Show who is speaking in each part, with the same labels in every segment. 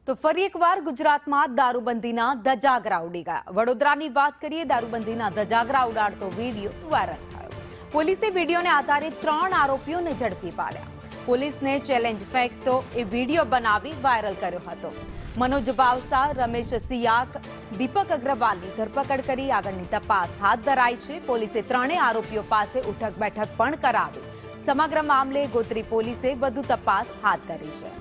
Speaker 1: તો ફરી એકવાર ગુજરાતમાં દારૂબંધીના ધજાગરા ઉડી ગયા। વડોદરાની વાત કરીએ, દારૂબંધીના ધજાગરા ઉડાડતો વિડીયો વાયરલ થયો। પોલીસે વિડીયોને આધારે 3 આરોપીઓને ઝડપી પાડ્યા। પોલીસને ચેલેન્જ ફેંકતો એ વિડીયો બનાવી વાયરલ કર્યો હતો। મનોજ બાવસા, રમેશ સિયાક, દીપક અગ્રવાલની ધરપકડ કરી આગળની તપાસ હાથ ધરાઈ છે। પોલીસે 3 આરોપીઓ પાસે ઉઠક બેઠક પણ કરાવી। સમગ્ર મામલે ગોત્રી પોલીસે વધુ તપાસ હાથ ધરી છે।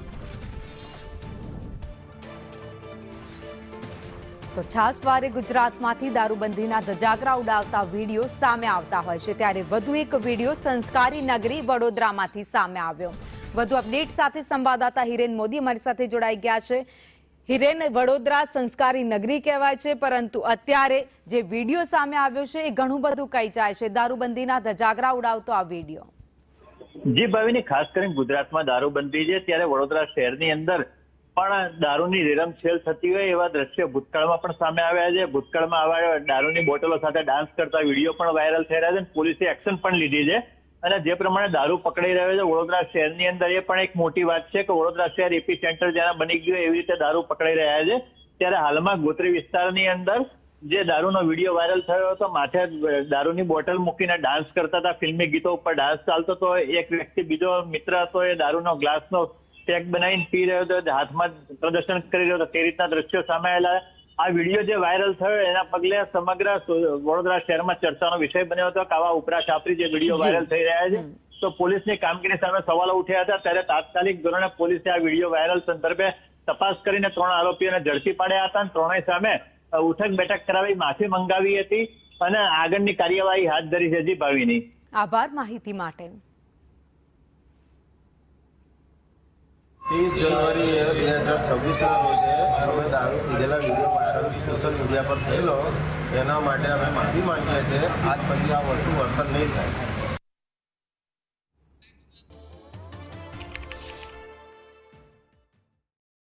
Speaker 1: તો છાસવારે ગુજરાતમાંથી દારૂબંધીના ધજાગરા ઉડાવતા વિડીયો સામે આવતા હોય છે, ત્યારે વધુ એક વિડીયો સંસ્કારી નગરી વડોદરામાંથી સામે આવ્યો। વધુ અપડેટ સાથે સંવાદદાતા હિરેન મોદી અમારી સાથે જોડાઈ ગયા છે। હિરેન, વડોદરા સંસ્કારી નગરી કહેવાય છે, પરંતુ અત્યારે જે વિડીયો સામે આવ્યો છે એ ઘણું બધું કહી જાય છે। દારૂબંધીના ધજાગરા ઉડાવતો આ વિડીયો।
Speaker 2: જી ભાવિની, ખાસ કરીને ગુજરાતમાં દારૂબંધી છે ત્યારે વડોદરા શહેરની અંદર પણ દારૂની રેરમછેલ થતી હોય એવા દ્રશ્યો ભૂતકાળમાં પણ સામે આવ્યા છે। ભૂતકાળમાં આવા દારૂની બોટલો સાથે ડાન્સ કરતા વિડીયો પણ વાયરલ થઈ રહ્યા છે। પોલીસે એક્શન પણ લીધી છે અને જે પ્રમાણે દારૂ પકડાઈ રહ્યો છે વડોદરા શહેરની અંદર, એ પણ એક મોટી વાત છે કે વડોદરા શહેર એપી સેન્ટર જ્યાં બની ગયું એવી રીતે દારૂ પકડાઈ રહ્યા છે। ત્યારે હાલમાં ગોત્રી વિસ્તારની અંદર જે દારૂનો વિડીયો વાયરલ થયો હતો, માથે દારૂની બોટલ મૂકીને ડાન્સ કરતા હતા, ફિલ્મી ગીતો ઉપર ડાન્સ ચાલતો હતો, એક વ્યક્તિ બીજો મિત્ર હતો એ દારૂનો ગ્લાસનો પેક બનાવીને પી રહ્યો હતો, હાથમાં પ્રદર્શન કરી રહ્યો હતો, તે રીતના દ્રશ્યો સામે આવેલા। આ વિડીયો જે વાયરલ થયો એના પગલે સમગ્ર વડોદરા શહેરમાં ચર્ચાનો વિષય બન્યો હતો કે આવા ઉપરા છાપરી જે વિડીયો વાયરલ થઈ રહ્યા છે તો પોલીસની કામગીરી સામે સવાલો ઉઠ્યા હતા। ત્યારે તાત્કાલિક ધોરણે પોલીસે આ વિડીયો વાયરલ સંદર્ભે તપાસ કરીને 3 આરોપીઓને ઝડપી પાડ્યા હતા અને 3 સામે ઉઠક બેઠક કરાવી માફી મંગાવી હતી અને આગળની કાર્યવાહી હાથ ધરી છે। જી ભાવિની,
Speaker 1: આભાર માહિતી માટે।
Speaker 3: 30 जनवरी 2026 રોજે અમે દારૂ પીધેલા વિડીયો વાયરલ સોશિયલ મીડિયા પર થયેલો, એના માટે અમે માફી માંગીએ છીએ। આજ પછી આ વસ્તુ વર્તન નહીં થાય।